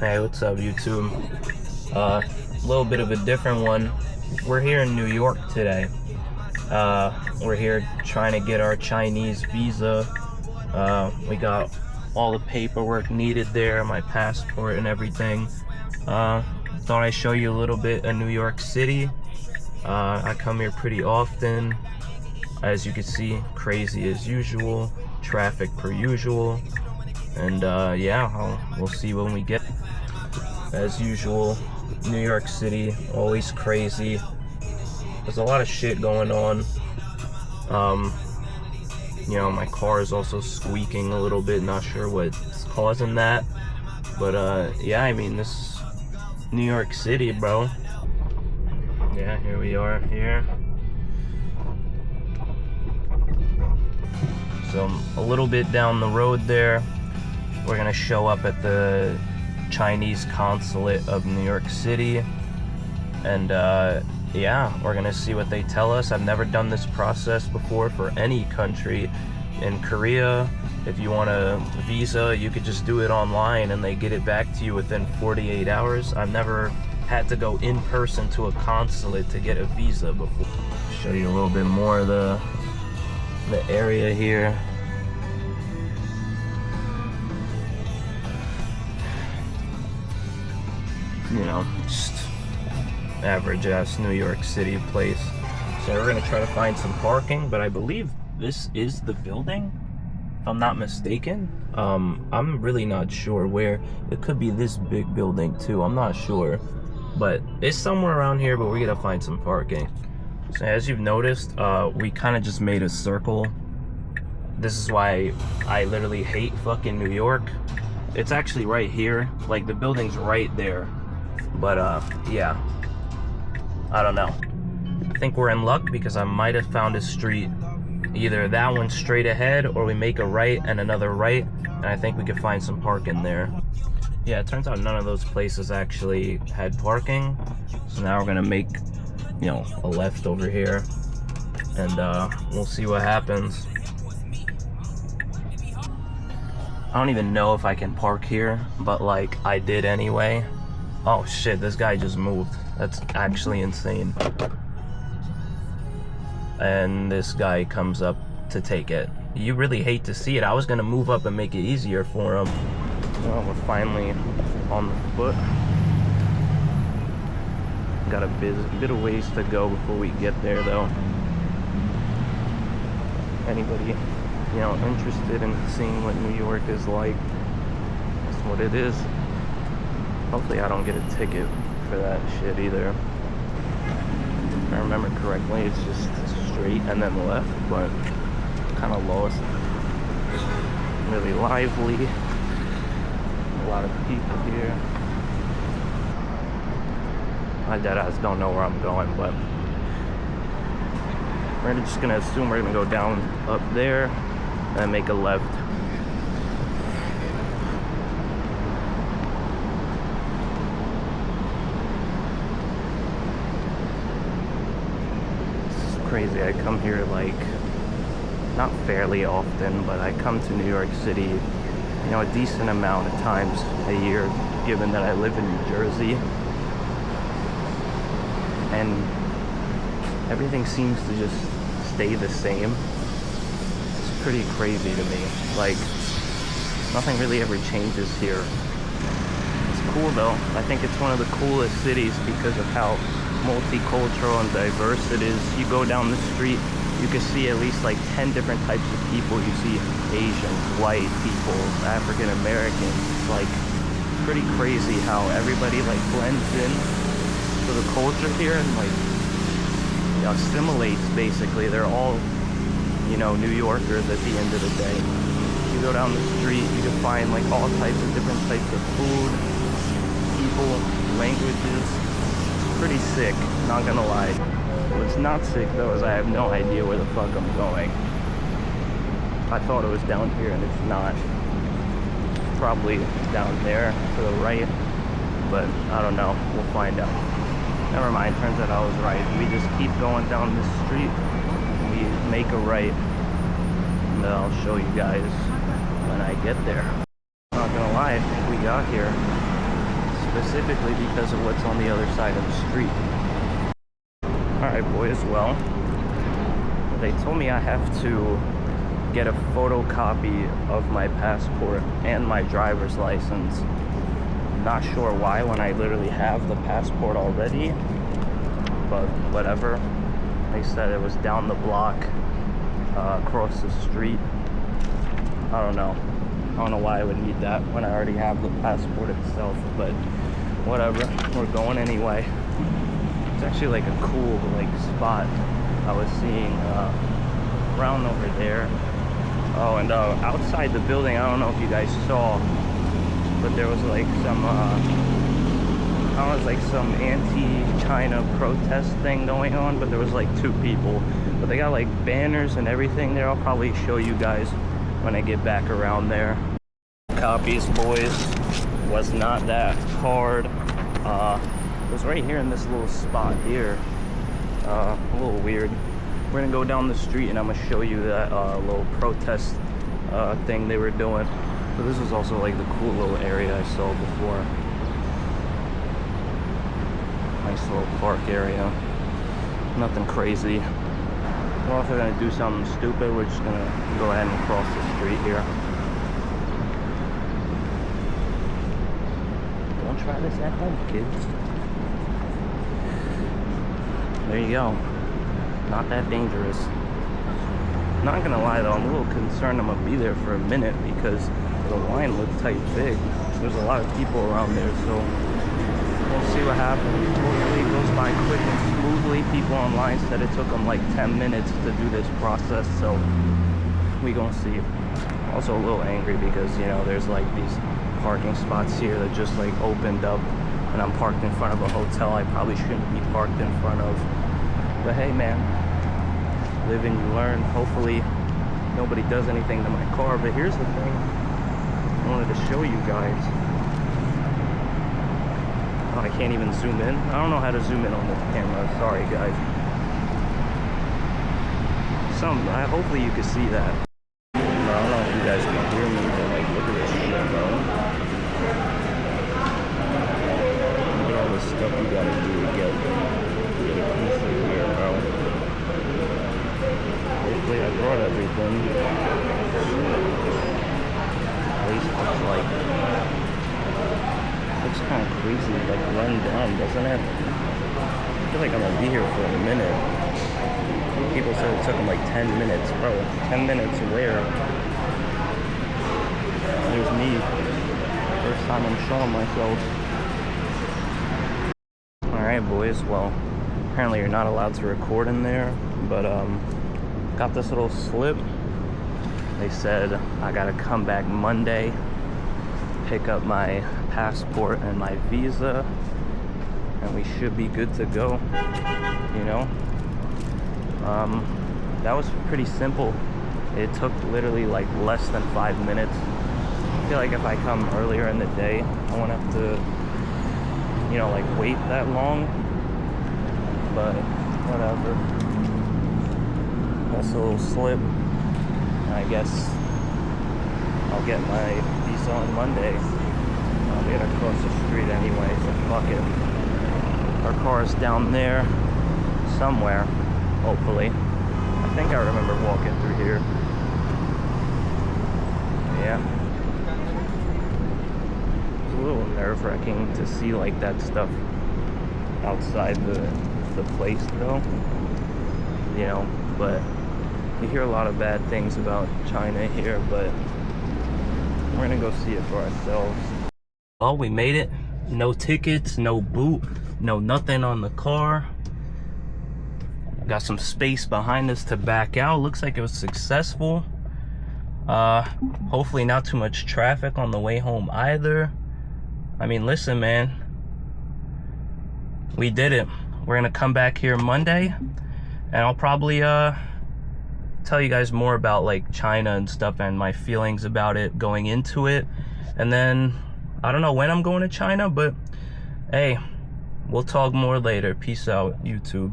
Hey, what's up, YouTube? A little bit of a different one. We're here in New York today. We're here trying to get our Chinese visa. We got all the paperwork needed there, my passport and everything. Thought I'd show you a little bit of New York City. I come here pretty often. As you can see, crazy as usual, traffic per usual. And yeah, we'll see when we get. As usual, New York City, always crazy. There's a lot of shit going on. You know, my car is also squeaking a little bit, not sure what's causing that. But yeah, I mean, this is New York City, bro. Yeah, here we are here. So a little bit down the road there, we're gonna show up at the Chinese consulate of New York City, and yeah, we're gonna see what they tell us. I've never done this process before for any country. In Korea, if you want a visa, you could just do it online and they get it back to you within 48 hours. I've never had to go in person to a consulate to get a visa before. Show you a little bit more of the area here. You know, just average ass New York City place. So we're gonna try to find some parking, but I believe this is the building, if I'm not mistaken. I'm really not sure where. It could be this big building too, I'm not sure, but it's somewhere around here. But we gotta find some parking. So as you've noticed, we kind of just made a circle. This is why I literally hate fucking New York. It's actually right here, like the building's right there. But yeah, I don't know. I think we're in luck because I might have found a street, either that one straight ahead or we make a right and another right, and I think we could find some parking there. Yeah, it turns out none of those places actually had parking. So now we're gonna make, you know, a left over here, and we'll see what happens. I don't even know if I can park here, but like I did anyway. Oh shit, this guy just moved. That's actually insane. And this guy comes up to take it. You really hate to see it. I was gonna move up and make it easier for him. Well, we're finally on the foot. Got a bit of ways to go before we get there though. Anybody, you know, interested in seeing what New York is like, that's what it is. Hopefully I don't get a ticket for that shit either. If I remember correctly, it's just straight and then left, but kind of lost. Really lively. A lot of people here. I deadass don't know where I'm going, but we're just gonna assume we're gonna go down up there and make a left. Crazy. I come here like not fairly often, but I come to New York City, you know, a decent amount of times a year, given that I live in New Jersey, and everything seems to just stay the same. It's pretty crazy to me. Like, nothing really ever changes here. It's cool though. I think it's one of the coolest cities because of how multicultural and diverse it is. You go down the street, you can see at least like 10 different types of people. You see Asians, white people, African Americans. It's like pretty crazy how everybody like blends in to the culture here and like, you know, assimilates basically. They're all, you know, New Yorkers at the end of the day. You go down the street, you can find like all types of different types of food, people, languages. Pretty sick, not gonna lie. What's not sick though is I have no idea where the fuck I'm going. I thought it was down here and it's not. It's probably down there to the right, but I don't know. We'll find out. Never mind, turns out I was right. We just keep going down this street, we make a right, and I'll show you guys when I get there. Not gonna lie, I think we got here. specifically because of what's on the other side of the street. Alright boys, well, they told me I have to get a photocopy of my passport and my driver's license. Not sure why when I literally have the passport already, but whatever. They said it was down the block, across the street. I don't know why I would need that when I already have the passport itself, but whatever, we're going anyway. It's actually like a cool spot I was seeing around over there. Oh, and outside the building, I don't know if you guys saw, but there was like some some anti-China protest thing going on, but there was like 2 people, but they got like banners and everything there. I'll probably show you guys when I get back around there. Copies, boys, was not that hard. It was right here in this little spot here. A little weird. We're gonna go down the street and I'm gonna show you that little protest thing they were doing. But this was also like the cool little area I saw before. Nice little park area. Nothing crazy. We're also gonna do something stupid. We're just gonna go ahead and cross the street here. Don't try this at home, kids. There you go. Not that dangerous. Not gonna lie though, I'm a little concerned I'm gonna be there for a minute because the line looks tight big. There's a lot of people around there, so we'll see what happens. Hopefully it goes by quick and smoothly. People online said it took them like 10 minutes to do this process, so we gonna see. Also a little angry because, you know, there's like these parking spots here that just like opened up and I'm parked in front of a hotel I probably shouldn't be parked in front of. But hey man, live and you learn. Hopefully nobody does anything to my car. But here's the thing I wanted to show you guys. Oh, I can't even zoom in. I don't know how to zoom in on this camera. Sorry guys. Hopefully you can see that. I don't know if you guys can hear me, but like look at this shit, bro. Look at all the stuff you gotta do to get a piece of here, bro. Hopefully I brought everything. At least looks kind of crazy, like run down, doesn't it? I feel like I'm gonna be here for a minute. People said it took them like 10 minutes, bro. 10 minutes where? There's me. First time I'm showing myself. Alright boys, well, apparently you're not allowed to record in there, but got this little slip. They said I gotta come back Monday, pick up my passport and my visa, and we should be good to go, you know. That was pretty simple. It took literally like less than 5 minutes. I feel like if I come earlier in the day, I won't have to, you know, like wait that long, but whatever. That's a little slip. I guess I'll get my visa on Monday. I'll be gonna cross the street anyway, so fuck it. Our car's down there somewhere, hopefully. I think I remember walking through here. Yeah. It's a little nerve-wracking to see like that stuff outside the place though. You know, but you hear a lot of bad things about China here, but we're gonna go see it for ourselves. Well, we made it. No tickets, no boot, no nothing on the car. Got some space behind us to back out. Looks like it was successful. Hopefully not too much traffic on the way home either. I mean, listen, man. We did it. We're gonna come back here Monday, and I'll probably tell you guys more about like China and stuff and my feelings about it going into it. And then I don't know when I'm going to China, but hey, we'll talk more later. Peace out, YouTube.